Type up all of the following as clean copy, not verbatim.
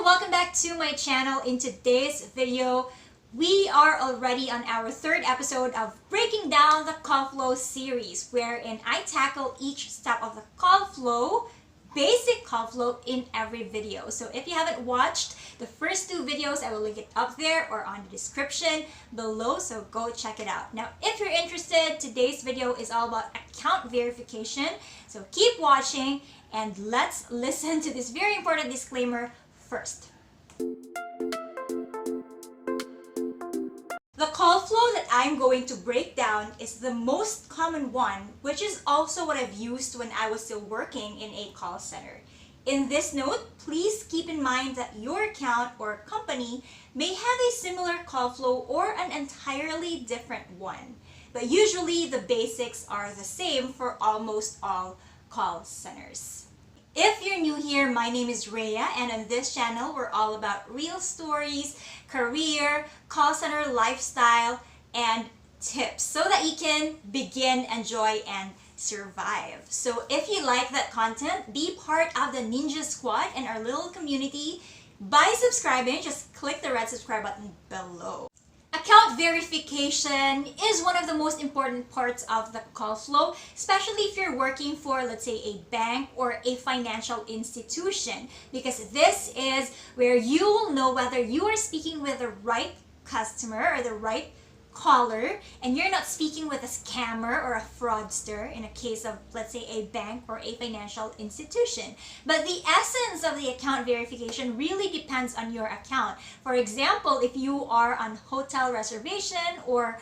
welcome back to my channel. In today's video, we are already on our third episode of breaking down the call flow series, wherein I tackle each step of the call flow, basic call flow in every video. So if you haven't watched the first two videos, I will link it up there or on the description below, so go check it out. Now, if you're interested, today's video is all about account verification. So keep watching and let's listen to this very important disclaimer first. The call flow that I'm going to break down is the most common one, which is also what I've used when I was still working in a call center. In this note, please keep in mind that your account or company may have a similar call flow or an entirely different one. But usually the basics are the same for almost all call centers. If you're new here, my name is Rhea, and on this channel, we're all about real stories, career, call center lifestyle, and tips so that you can begin, enjoy, and survive. So if you like that content, be part of the Ninja Squad and our little community by subscribing. Just click the red subscribe button below. Account verification is one of the most important parts of the call flow, especially if you're working for, let's say, a bank or a financial institution, because this is where you will know whether you are speaking with the right customer or the right caller, and you're not speaking with a scammer or a fraudster in a case of, let's say, a bank or a financial institution. But the essence of the account verification really depends on your account. For example, if you are on hotel reservation or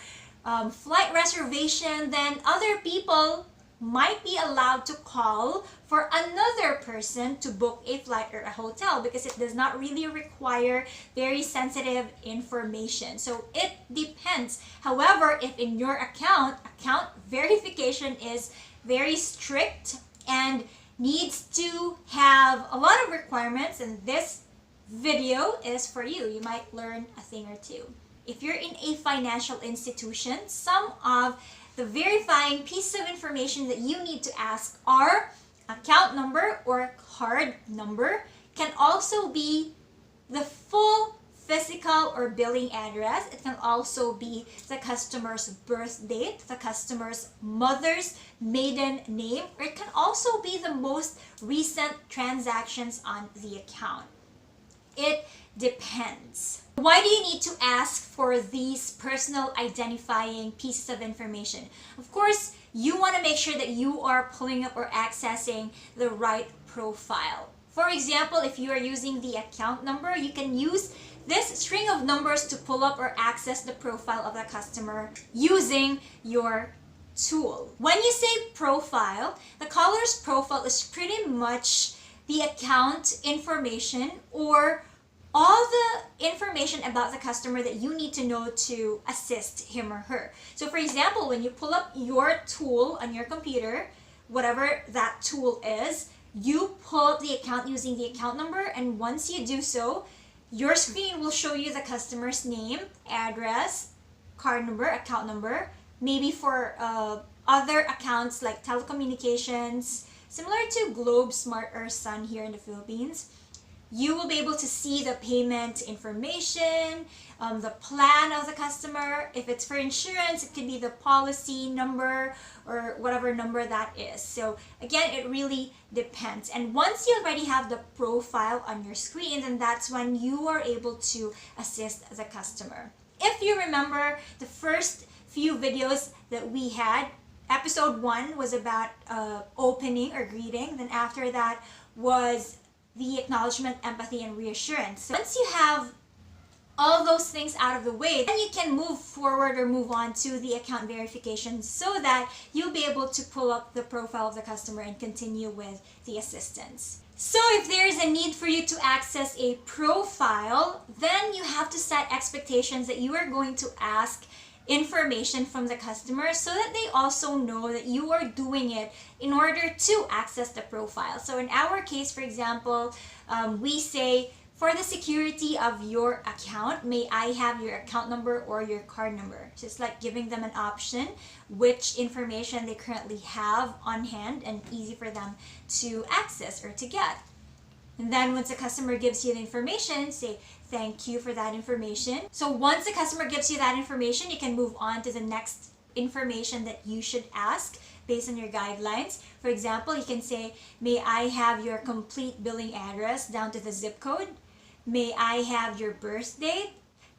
flight reservation, then other people might be allowed to call for another person to book a flight or a hotel because it does not really require very sensitive information. So it depends. However, if in your account verification is very strict and needs to have a lot of requirements, and this video is for you. You might learn a thing or two. If you're in a financial institution, some of the verifying pieces of information that you need to ask are account number or card number. Can also be the full physical or billing address. It can also be the customer's birth date, the customer's mother's maiden name, or it can also be the most recent transactions on the account. It depends. Why do you need to ask for these personal identifying pieces of information? Of course, you want to make sure that you are pulling up or accessing the right profile. For example, if you are using the account number, you can use this string of numbers to pull up or access the profile of the customer using your tool. When you say profile, the caller's profile is pretty much the account information or all the information about the customer that you need to know to assist him or her. So for example, when you pull up your tool on your computer, whatever that tool is, you pull up the account using the account number, and once you do so, your screen will show you the customer's name, address, card number, account number. Maybe for other accounts like telecommunications, similar to Globe, Smart, or Sun here in the Philippines, you will be able to see the payment information, the plan of the customer. If it's for insurance, it could be the policy number or whatever number that is. So again, it really depends. And once you already have the profile on your screen, then that's when you are able to assist the customer. If you remember the first few videos that we had, episode 1 was about opening or greeting. Then after that was the acknowledgement, empathy, and reassurance. So once you have all those things out of the way, then you can move forward or move on to the account verification so that you'll be able to pull up the profile of the customer and continue with the assistance. So if there is a need for you to access a profile, then you have to set expectations that you are going to ask information from the customer so that they also know that you are doing it in order to access the profile. So in our case, for example, we say, for the security of your account, may I have your account number or your card number? Just like giving them an option which information they currently have on hand and easy for them to access or to get. And then once the customer gives you the information, say thank you for that information. So once the customer gives you that information, you can move on to the next information that you should ask based on your guidelines. For example, you can say, may I have your complete billing address down to the zip code? May I have your birth date?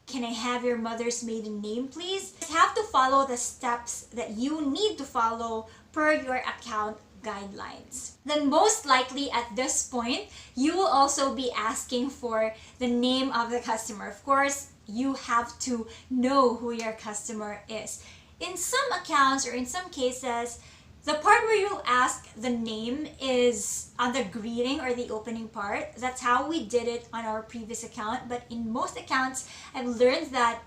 Can I have your mother's maiden name, please? You have to follow the steps that you need to follow per your account guidelines. Then most likely at this point, you will also be asking for the name of the customer. Of course, you have to know who your customer is. In some accounts or in some cases, the part where you'll ask the name is on the greeting or the opening part. That's how we did it on our previous account. But in most accounts, I've learned that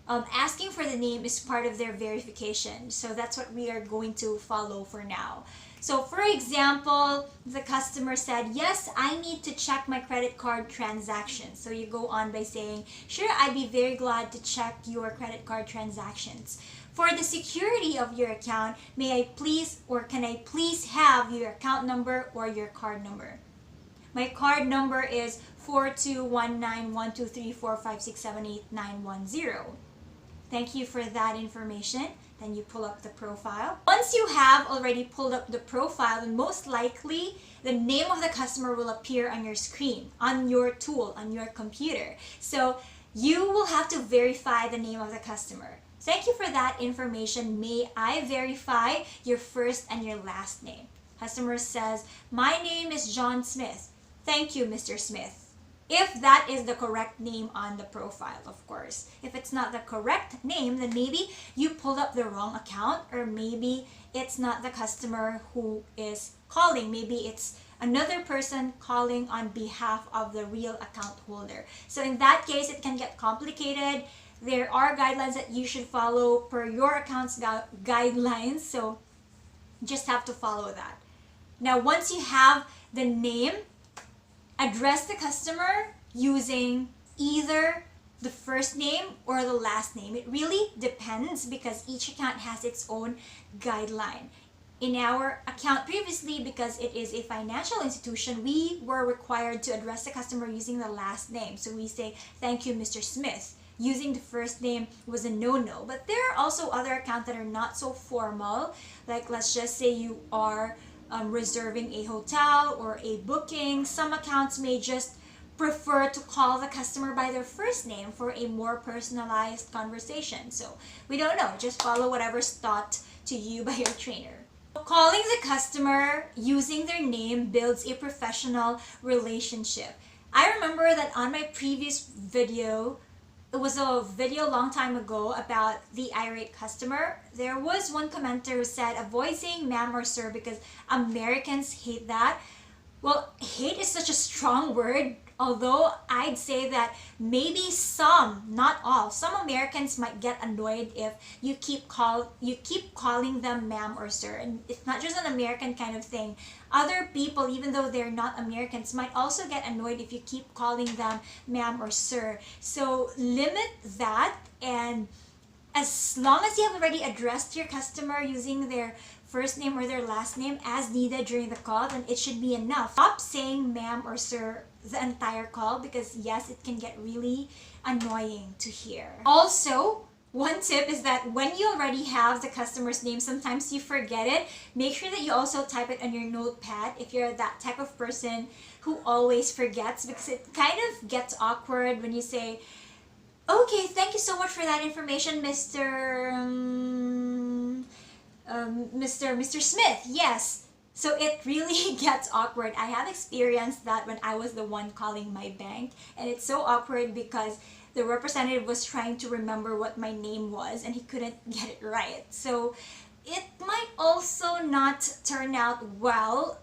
asking for the name is part of their verification. So that's what we are going to follow for now. So for example, the customer said, yes, I need to check my credit card transactions. So you go on by saying, sure, I'd be very glad to check your credit card transactions. For the security of your account, may I please or can I please have your account number or your card number? My card number is 4219123456789110. Thank you for that information. Then you pull up the profile. Once you have already pulled up the profile, then most likely the name of the customer will appear on your screen, on your tool, on your computer. So you will have to verify the name of the customer. Thank you for that information. May I verify your first and your last name? Customer says, my name is John Smith. Thank you, Mr. Smith. If that is the correct name on the profile, of course. If it's not the correct name, then maybe you pulled up the wrong account, or maybe it's not the customer who is calling. Maybe it's another person calling on behalf of the real account holder. So in that case, it can get complicated. There are guidelines that you should follow per your account's guidelines, so you just have to follow that. Now, once you have the name, address the customer using either the first name or the last name. It really depends because each account has its own guideline. In our account previously, because it is a financial institution, we were required to address the customer using the last name. So we say, thank you, Mr. Smith. Using the first name was a no-no. But there are also other accounts that are not so formal. Like, let's just say you are reserving a hotel or a booking. Some accounts may just prefer to call the customer by their first name for a more personalized conversation. So we don't know. Just follow whatever's taught to you by your trainer. Calling the customer using their name builds a professional relationship. I remember that on my previous video, it was a video a long time ago about the irate customer. There was one commenter who said, avoid saying ma'am or sir because Americans hate that. Well, hate is such a strong word, although I'd say that maybe some, not all, some Americans might get annoyed if you keep calling them ma'am or sir. And it's not just an American kind of thing. Other people, even though they're not Americans, might also get annoyed if you keep calling them ma'am or sir. So limit that, and as long as you have already addressed your customer using their first name or their last name as needed during the call, then it should be enough. Stop saying ma'am or sir the entire call because yes, it can get really annoying to hear. Also, one tip is that when you already have the customer's name, sometimes you forget it. Make sure that you also type it on your notepad if you're that type of person who always forgets, because it kind of gets awkward when you say, okay, thank you so much for that information, Mr. Smith. Yes. So it really gets awkward. I have experienced that when I was the one calling my bank, and it's so awkward because the representative was trying to remember what my name was and he couldn't get it right. So it might also not turn out well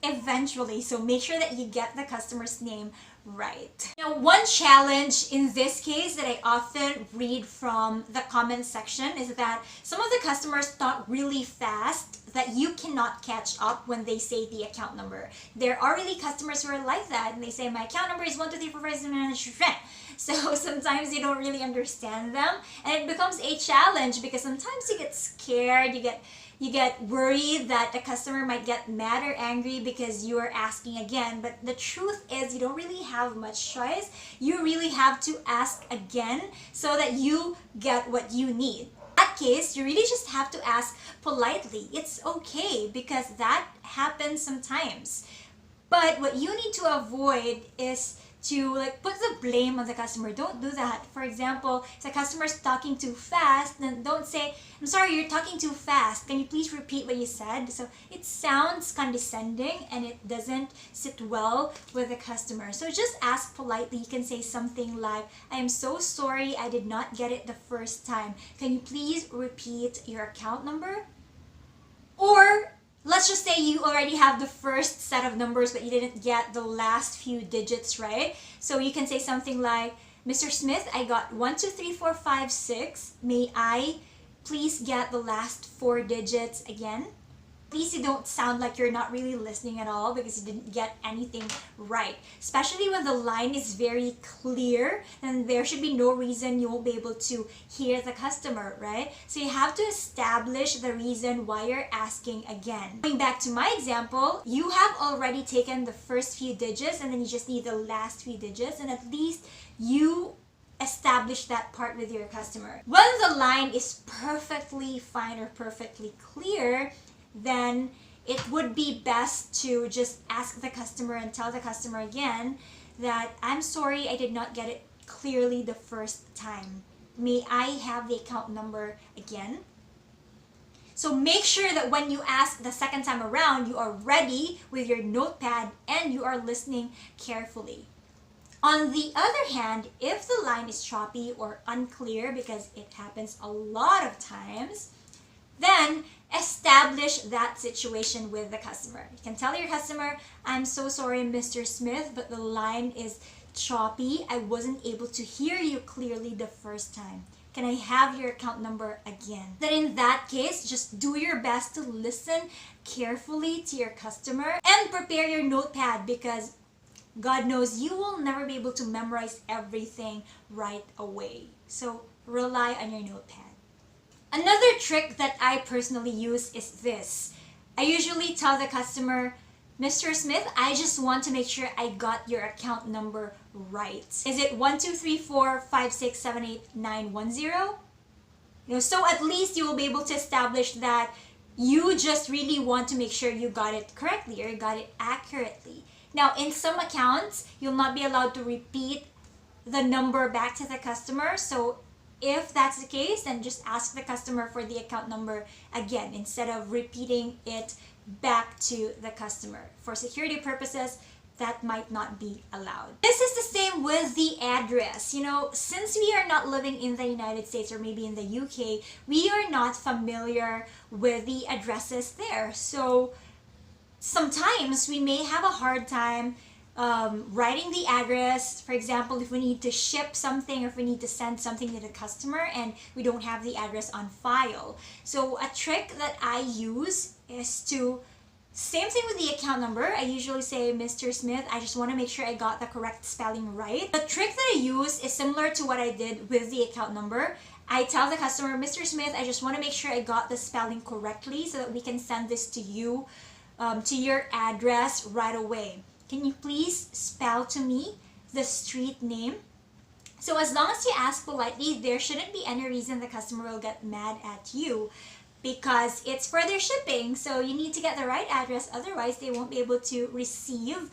eventually. So make sure that you get the customer's name right. Now, one challenge in this case that I often read from the comment section is that some of the customers talk really fast that you cannot catch up when they say the account number. There are really customers who are like that, and they say my account number is 12345. So sometimes you don't really understand them, and it becomes a challenge because sometimes you get scared, you get You get worried that the customer might get mad or angry because you are asking again. But the truth is, you don't really have much choice. You really have to ask again so that you get what you need. In that case, you really just have to ask politely. It's okay because that happens sometimes. But what you need to avoid is to put the blame on the customer. Don't do that. For example, if the customer is talking too fast, then don't say, "I'm sorry, you're talking too fast. Can you please repeat what you said?" So it sounds condescending and it doesn't sit well with the customer. So just ask politely. You can say something like, "I am so sorry, I did not get it the first time. Can you please repeat your account number?" Or let's just say you already have the first set of numbers, but you didn't get the last few digits right. So you can say something like, "Mr. Smith, I got 1, 2, 3, 4, 5, 6. May I please get the last 4 digits again?" At least you don't sound like you're not really listening at all because you didn't get anything right. Especially when the line is very clear, then there should be no reason you won't be able to hear the customer, right? So you have to establish the reason why you're asking again. Going back to my example, you have already taken the first few digits and then you just need the last few digits, and at least you establish that part with your customer. When the line is perfectly fine or perfectly clear, then it would be best to just ask the customer and tell the customer again that, "I'm sorry, I did not get it clearly the first time. May I have the account number again?" So make sure that when you ask the second time around, you are ready with your notepad and you are listening carefully. On the other hand, if the line is choppy or unclear, because it happens a lot of times, then establish that situation with the customer. You can tell your customer, "I'm so sorry, Mr. Smith, but the line is choppy. I wasn't able to hear you clearly the first time. Can I have your account number again?" Then in that case, just do your best to listen carefully to your customer and prepare your notepad, because God knows you will never be able to memorize everything right away. So rely on your notepad. Another trick that I personally use is this. I usually tell the customer, "Mr. Smith, I just want to make sure I got your account number right. Is it 1, 2, 3, 4, 5, 6, 7, 8, 9, 1, 0?" So at least you will be able to establish that you just really want to make sure you got it correctly or you got it accurately. Now, in some accounts, you'll not be allowed to repeat the number back to the customer. So if that's the case, then just ask the customer for the account number again instead of repeating it back to the customer. For security purposes, that might not be allowed. This is the same with the address. Since we are not living in the United States or maybe in the UK, we are not familiar with the addresses there. So sometimes we may have a hard time writing the address. For example, if we need to ship something or if we need to send something to the customer and we don't have the address on file. So a trick that I use is to, same thing with the account number. I usually say, "Mr. Smith, I just want to make sure I got the correct spelling right." The trick that I use is similar to what I did with the account number. I tell the customer, "Mr. Smith, I just want to make sure I got the spelling correctly so that we can send this to you, to your address right away. Can you please spell to me the street name?" So as long as you ask politely, there shouldn't be any reason the customer will get mad at you, because it's for their shipping. So you need to get the right address, otherwise they won't be able to receive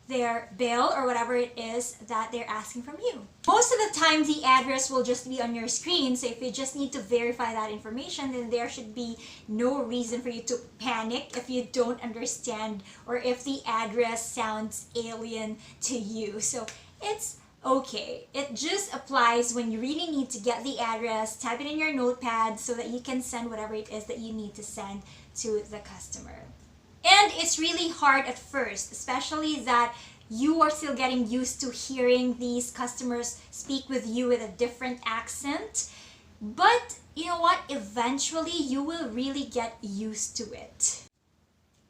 their bill or whatever it is that they're asking from you. Most of the time, the address will just be on your screen. So if you just need to verify that information, then there should be no reason for you to panic if you don't understand or if the address sounds alien to you. So it's okay. It just applies when you really need to get the address, type it in your notepad so that you can send whatever it is that you need to send to the customer. And it's really hard at first, especially that you are still getting used to hearing these customers speak with you with a different accent. But you know what? Eventually, you will really get used to it.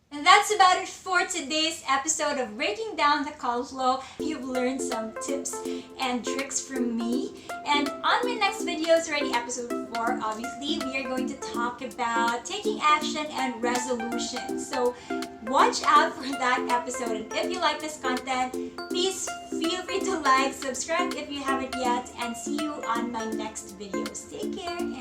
And that's about it for today's episode of Breaking Down the Call Flow. You've learned some tips and tricks from me. And on my next videos, already episode 4, obviously, we are going to talk about taking action and resolution. So watch out for that episode. And if you like this content, please feel free to like, subscribe if you haven't yet, and see you on my next videos. Take care.